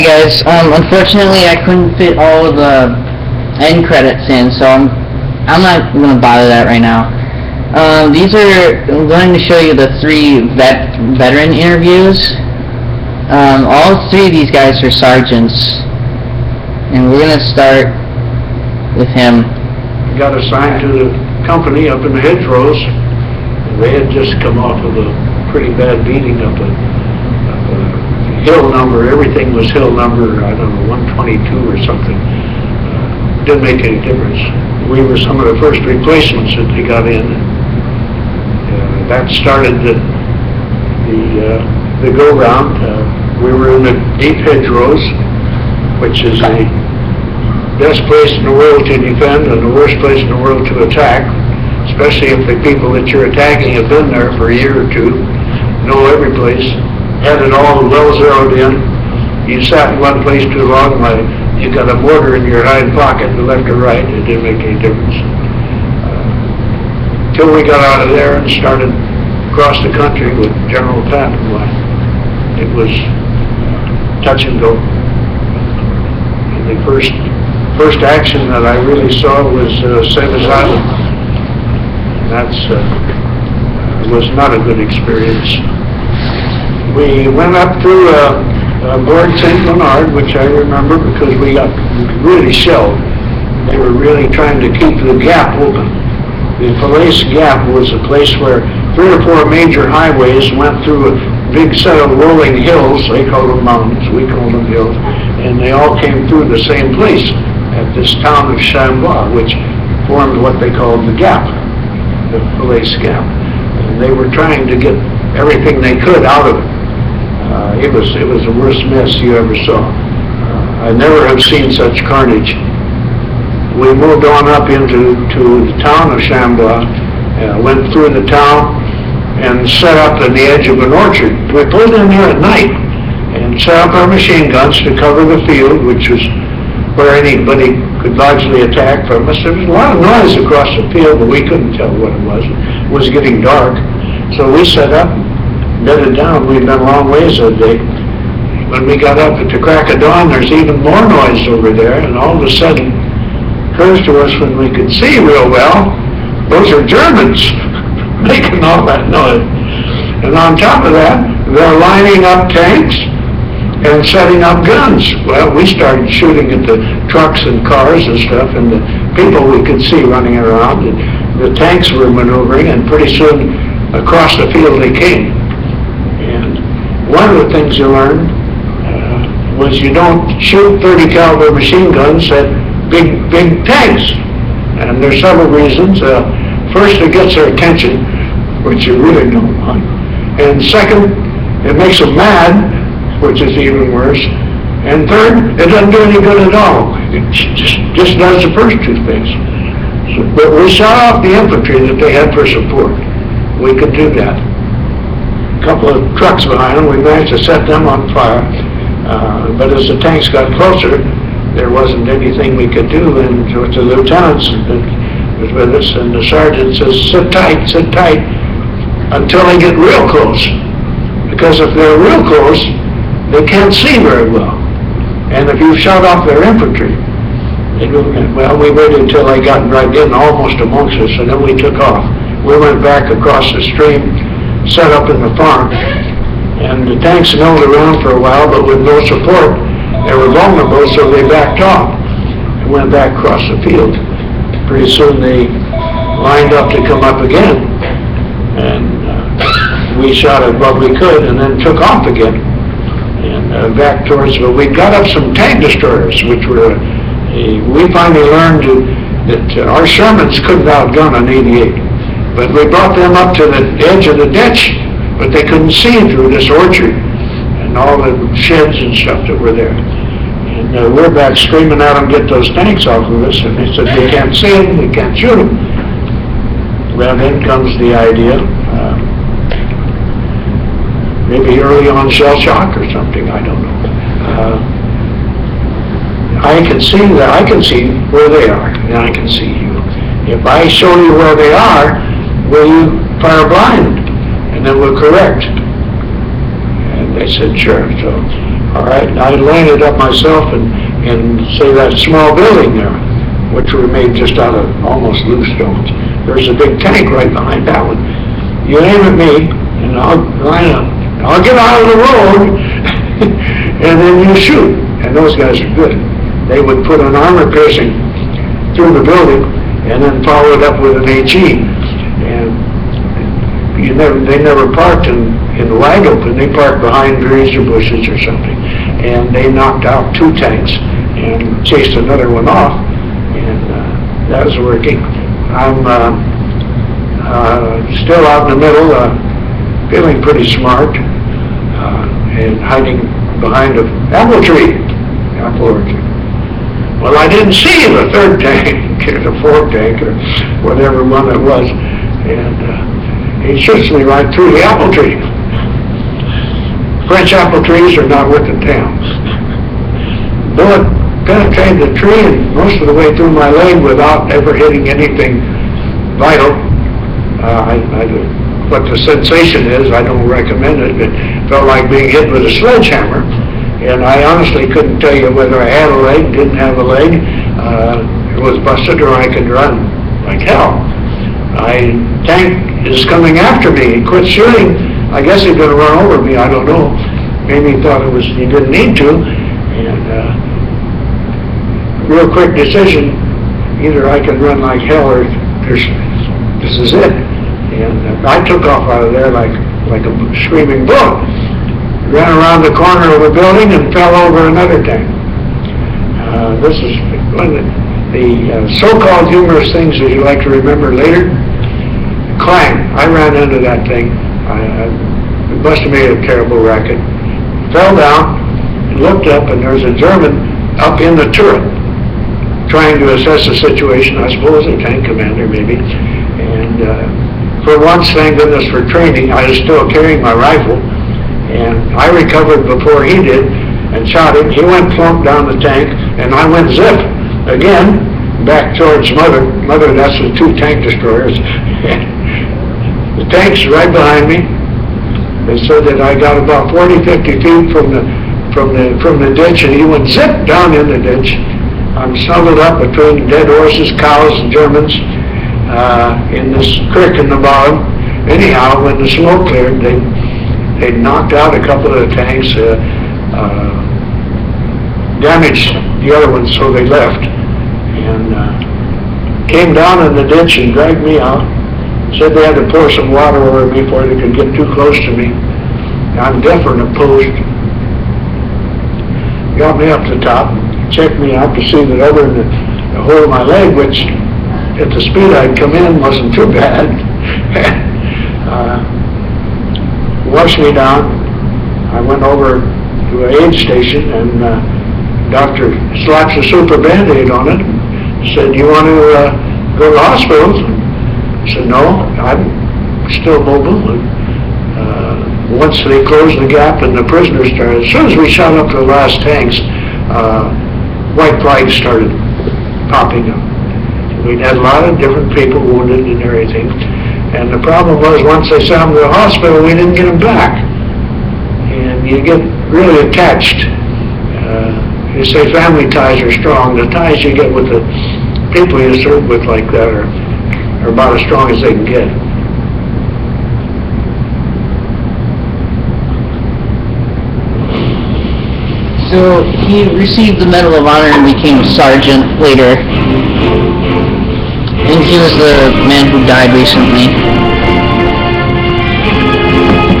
guys. Unfortunately, I couldn't fit all of the end credits in, so I'm not going to bother that right now. I'm going to show you the 3 veteran interviews. All 3 of these guys are sergeants, and we're going to start with him. Got assigned to the company up in the hedgerows. They had just come off of a pretty bad beating up a hill number. Everything was hill number, I don't know, 122 or something. Didn't make any difference. We were some of the first replacements that they got in. That started the go-round. We were in the deep hedgerows, which is the best place in the world to defend and the worst place in the world to attack, especially if the people that you're attacking have been there for a year or 2, know every place, had it all well zeroed in. You sat in one place too long, you got a mortar in your hind pocket, to left or right, it didn't make any difference. Till we got out of there and started across the country with General Patton. It was touch and go. And the first action that I really saw was Savage Island. That was not a good experience. We went up through Board St. Bernard, which I remember because we got really shelled. They were really trying to keep the gap open. The Falaise Gap was a place where 3 or 4 major highways went through a big set of rolling hills. They called them mountains, we called them hills, and they all came through the same place at this town of Chambois, which formed what they called the Gap, the Falaise Gap. And they were trying to get everything they could out of it. It was the worst mess you ever saw. I never have seen such carnage. We moved on up into the town of Chambois, went through the town and set up on the edge of an orchard. We pulled in there at night and set up our machine guns to cover the field, which was where anybody could largely attack from us. There was a lot of noise across the field, but we couldn't tell what it was. It was getting dark. So we set up, bedded down. We'd been a long ways that day. When we got up at the crack of dawn, there's even more noise over there, and all of a sudden, occurs to us when we could see real well, those are Germans making all that noise. And on top of that, they're lining up tanks and setting up guns. Well, we started shooting at the trucks and cars and stuff, and the people we could see running around, and the tanks were maneuvering, and pretty soon across the field they came. And one of the things you learned was you don't shoot 30 caliber machine guns at big tanks. And there's several reasons. First, it gets their attention, which you really don't want. And second, it makes them mad, which is even worse. And third, it doesn't do any good at all. It just does the first 2 things. So, but we shot off the infantry that they had for support. We could do that. A couple of trucks behind them, we managed to set them on fire. But as the tanks got closer, there wasn't anything we could do. And the lieutenants was with us, and the sergeant says, sit tight, until they get real close. Because if they're real close, they can't see very well. And if you shot off their infantry, well, we waited until they got right in, almost amongst us, and then we took off. We went back across the stream, set up in the farm, and the tanks milled around for a while, but with no support. They were vulnerable, so they backed off and went back across the field. Pretty soon they lined up to come up again, and we shot at what we could and then took off again. And back towards, well, we got up some tank destroyers, which were, we finally learned that our Shermans couldn't outgun an 88. But we brought them up to the edge of the ditch, but they couldn't see through this orchard and all the sheds and stuff that were there. And we're back screaming at them, get those tanks off of us, and they said, we can't see them, we can't shoot them. Well, then comes the idea, maybe early on shell shock or something, I don't know. I can see where they are, and I can see you. If I show you where they are, will you fire blind? And then we'll correct. And they said, sure. So All right, and I'd line it up myself and say that small building there, which were made just out of almost loose stones. There's a big tank right behind that one. You aim at me, and I'll line up. I'll get out of the road, and then you shoot. And those guys are good. They would put an armor piercing through the building, and then follow it up with an HE. And they never parked in the wide open. They parked behind trees or bushes or something. And they knocked out 2 tanks and chased another one off. And that was working. I'm still out in the middle, feeling pretty smart, and hiding behind an apple tree. Apple orchard. Well, I didn't see the 3rd tank, or the 4th tank, or whatever one it was, and he shoots me right through the apple tree. French apple trees are not worth a damn. Bullet penetrated the tree and most of the way through my leg without ever hitting anything vital. What the sensation is, I don't recommend it. It felt like being hit with a sledgehammer. And I honestly couldn't tell you whether I had a leg, didn't have a leg, it was busted, or I could run like hell. Tank is coming after me. He quit shooting. I guess he's going to run over me. I don't know. Maybe he thought he didn't need to. And real quick decision, either I can run like hell or this is it. And I took off out of there like a screaming bull. Ran around the corner of a building and fell over another tank. This is one of the so-called humorous things that you like to remember later. Clang! I ran into that thing. It must have made a terrible racket. Fell down, looked up, and there's a German up in the turret trying to assess the situation. I suppose a tank commander maybe. And for once, thank goodness for training, I was still carrying my rifle. And I recovered before he did and shot him. He went plump down the tank, and I went zip again back towards Mother. That's the 2 tank destroyers. The tank's right behind me. They said that I got about 40, 50 feet from the ditch, and he went zip down in the ditch. I'm snuggled up between dead horses, cows, and Germans in this creek in the bottom. Anyhow, when the smoke cleared, they knocked out a couple of the tanks, damaged the other ones, so they left. And came down in the ditch and dragged me out. Said they had to pour some water over me before they could get too close to me. I'm deaf in a post. Got me up to the top, checked me out to see that other than the hole in my leg, which at the speed I'd come in wasn't too bad. Washed me down. I went over to an aid station, and doctor slaps a super Band-Aid on it. Said, "You want to go to the hospital?" I said, "No, I'm still mobile." And once they closed the gap and the prisoners started, as soon as we shot up the last tanks, white flags started popping up. We'd had a lot of different people wounded and everything. And the problem was, once they sent them to the hospital, we didn't get them back. And you get really attached. You say family ties are strong. The ties you get with the people you serve with like that are about as strong as they can get. So he received the Medal of Honor and became a sergeant later. And he was the man who died recently.